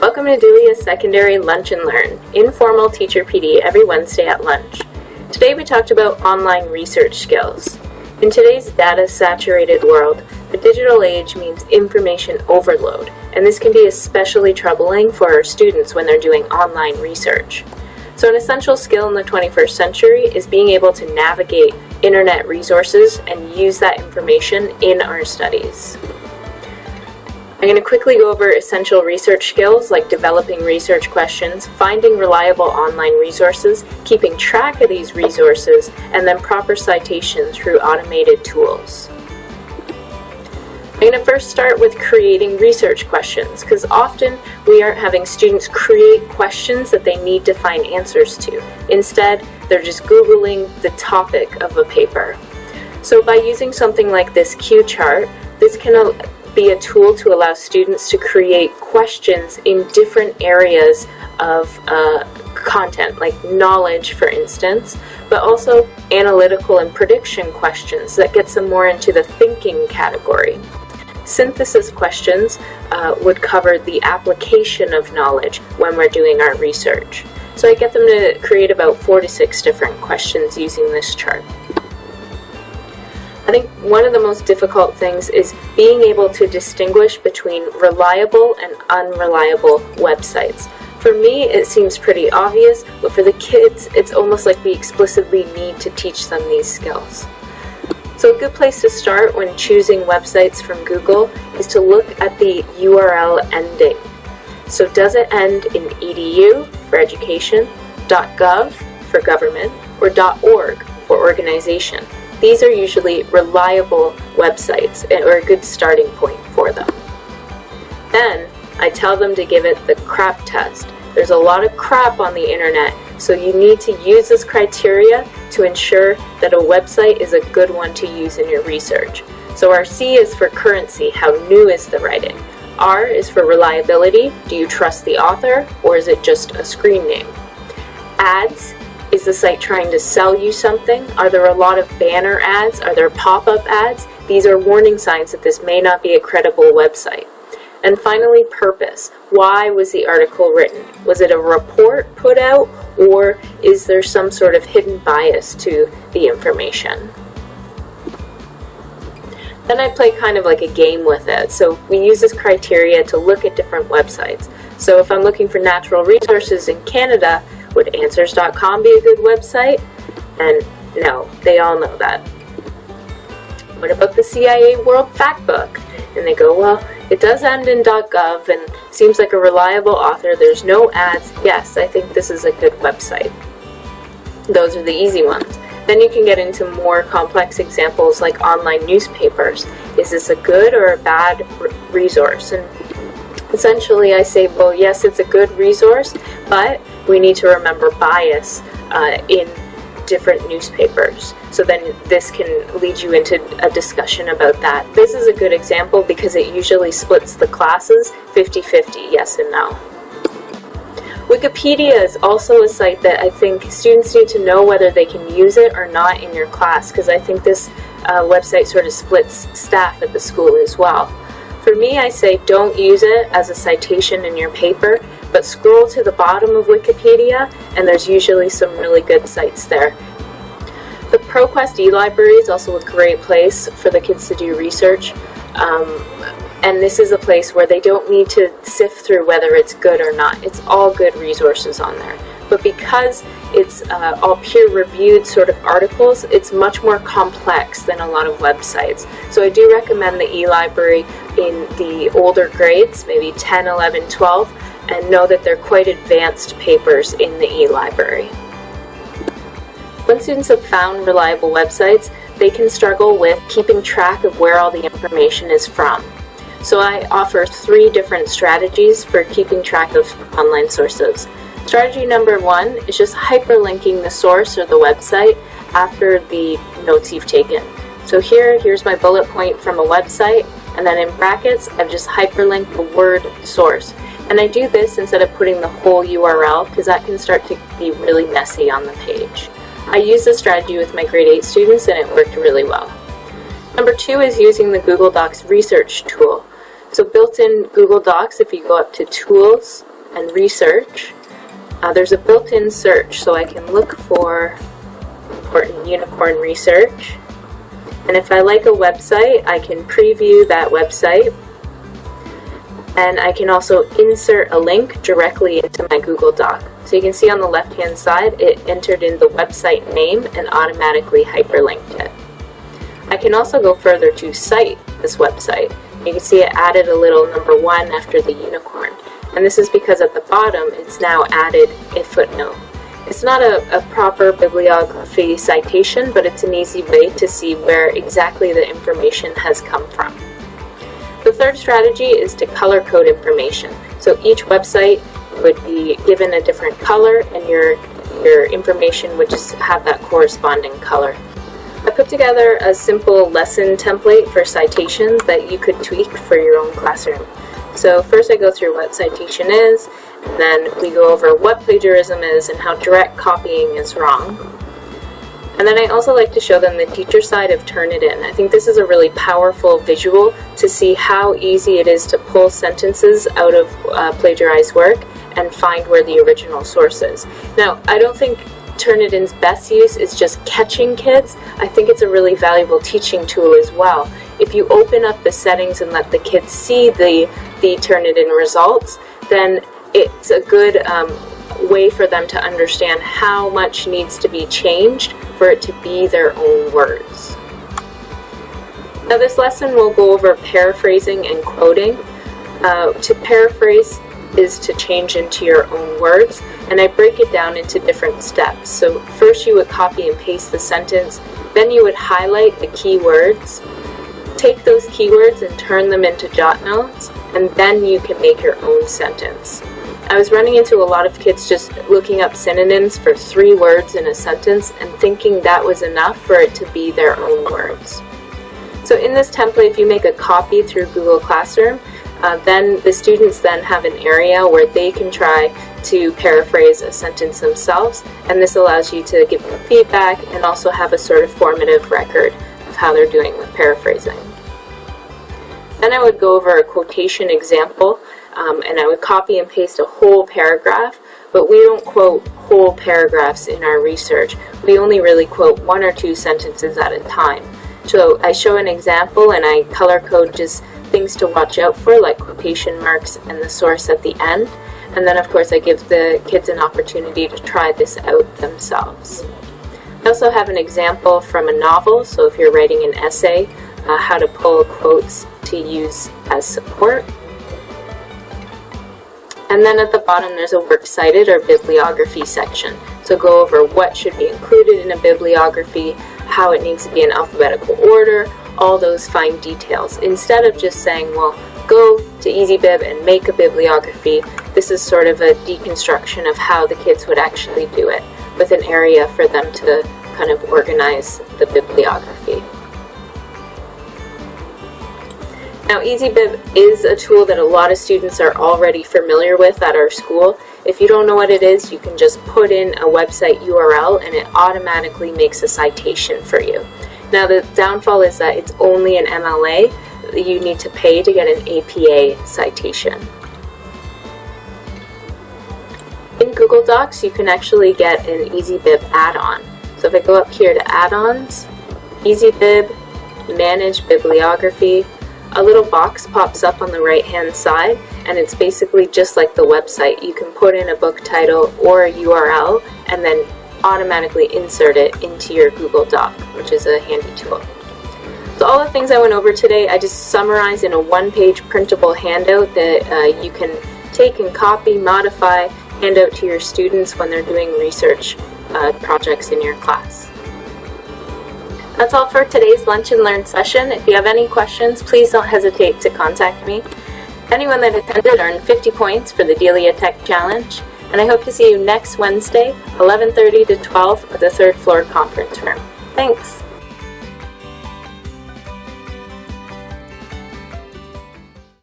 Welcome to Delia's Secondary Lunch and Learn, informal teacher PD every Wednesday at lunch. Today we talked about online research skills. In today's data-saturated world, the digital age means information overload, and this can be especially troubling for our students when they're doing online research. So an essential skill in the 21st century is being able to navigate internet resources and use that information in our studies. I'm going to quickly go over essential research skills like developing research questions, finding reliable online resources, keeping track of these resources, and then proper citation through automated tools. I'm going to first start with creating research questions, because often we aren't having students create questions that they need to find answers to. Instead, they're just Googling the topic of a paper. So by using something like this Q chart, this can be a tool to allow students to create questions in different areas of content, like knowledge, for instance, but also analytical and prediction questions that gets them more into the thinking category. Synthesis questions would cover the application of knowledge when we're doing our research. So I get them to create about 4 to 6 different questions using this chart. I think one of the most difficult things is being able to distinguish between reliable and unreliable websites. For me, it seems pretty obvious, but for the kids, it's almost like we explicitly need to teach them these skills. So a good place to start when choosing websites from Google is to look at the URL ending. So does it end in .edu for education, .gov for government, or .org for organization? These are usually reliable websites or a good starting point for them. Then I tell them to give it the crap test. There's a lot of crap on the internet, so you need to use this criteria to ensure that a website is a good one to use in your research. So our C is for currency, how new is the writing. R is for reliability, do you trust the author or is it just a screen name? Ads, is the site trying to sell you something? Are there a lot of banner ads? Are there pop-up ads? These are warning signs that this may not be a credible website. And finally, purpose. Why was the article written? Was it a report put out, or is there some sort of hidden bias to the information? Then I play kind of like a game with it. So we use this criteria to look at different websites. So if I'm looking for natural resources in Canada, would answers.com be a good website? And no, they all know that. What about the CIA World Factbook? And they go, well, it does end in .gov and seems like a reliable author. There's no ads. Yes, I think this is a good website. Those are the easy ones. Then you can get into more complex examples like online newspapers. Is this a good or a bad resource? And essentially I say, well, yes, it's a good resource, but we need to remember bias in different newspapers. So then this can lead you into a discussion about that. This is a good example because it usually splits the classes 50-50, yes and no. Wikipedia is also a site that I think students need to know whether they can use it or not in your class, because I think this website sort of splits staff at the school as well. For me, I say don't use it as a citation in your paper, but scroll to the bottom of Wikipedia and there's usually some really good sites there. The ProQuest e-library is also a great place for the kids to do research, and this is a place where they don't need to sift through whether it's good or not. It's all good resources on there. But because it's all peer-reviewed sort of articles, it's much more complex than a lot of websites. So I do recommend the e-library in the older grades, maybe 10, 11, 12, and know that they're quite advanced papers in the e-library. When students have found reliable websites, they can struggle with keeping track of where all the information is from. So I offer 3 different strategies for keeping track of online sources. Strategy number 1 is just hyperlinking the source or the website after the notes you've taken. So here's my bullet point from a website, and then in brackets, I've just hyperlinked the word source. And I do this instead of putting the whole URL, because that can start to be really messy on the page. I used this strategy with my grade 8 students, and it worked really well. Number 2 is using the Google Docs research tool. So built in Google Docs, if you go up to Tools, and research, there's a built-in search, so I can look for important unicorn research. And if I like a website, I can preview that website. And I can also insert a link directly into my Google Doc. So you can see on the left-hand side, it entered in the website name and automatically hyperlinked it. I can also go further to cite this website. You can see it added a little number 1 after the unicorn. And this is because at the bottom, it's now added a footnote. It's not a proper bibliography citation, but it's an easy way to see where exactly the information has come from. The third strategy is to color code information. So each website would be given a different color, and your information would just have that corresponding color. I put together a simple lesson template for citations that you could tweak for your own classroom. So first I go through what citation is, and then we go over what plagiarism is and how direct copying is wrong. And then I also like to show them the teacher side of Turnitin. I think this is a really powerful visual to see how easy it is to pull sentences out of plagiarized work and find where the original source is. Now, I don't think Turnitin's best use is just catching kids. I think it's a really valuable teaching tool as well. If you open up the settings and let the kids see the Turnitin results, then it's a good way for them to understand how much needs to be changed for it to be their own words. Now this lesson will go over paraphrasing and quoting. To paraphrase is to change into your own words, and I break it down into different steps. So first you would copy and paste the sentence, then you would highlight the key words, take those keywords and turn them into jot notes, and then you can make your own sentence. I was running into a lot of kids just looking up synonyms for 3 words in a sentence and thinking that was enough for it to be their own words. So in this template, if you make a copy through Google Classroom, then the students then have an area where they can try to paraphrase a sentence themselves, and this allows you to give them feedback and also have a sort of formative record of how they're doing with paraphrasing. Then I would go over a quotation example, and I would copy and paste a whole paragraph, but we don't quote whole paragraphs in our research. We only really quote 1 or 2 sentences at a time. So I show an example and I color code just things to watch out for, like quotation marks and the source at the end. And then of course I give the kids an opportunity to try this out themselves. I also have an example from a novel, so if you're writing an essay, how to pull quotes to use as support. And then at the bottom there's a works cited or bibliography section. So go over what should be included in a bibliography, how it needs to be in alphabetical order, all those fine details. Instead of just saying, well, go to EasyBib and make a bibliography, this is sort of a deconstruction of how the kids would actually do it, with an area for them to kind of organize the bibliography. Now, EasyBib is a tool that a lot of students are already familiar with at our school. If you don't know what it is, you can just put in a website URL and it automatically makes a citation for you. Now, the downfall is that it's only an MLA. You need to pay to get an APA citation. In Google Docs, you can actually get an EasyBib add-on. So if I go up here to add-ons, EasyBib, manage bibliography, a little box pops up on the right-hand side, and it's basically just like the website. You can put in a book title or a URL and then automatically insert it into your Google Doc, which is a handy tool. So all the things I went over today, I just summarized in a one-page printable handout that you can take and copy, modify, hand out to your students when they're doing research projects in your class. That's all for today's Lunch and Learn session. If you have any questions, please don't hesitate to contact me. Anyone that attended earned 50 points for the Delia Tech Challenge, and I hope to see you next Wednesday, 11:30 to 12 at the 3rd floor conference room. Thanks!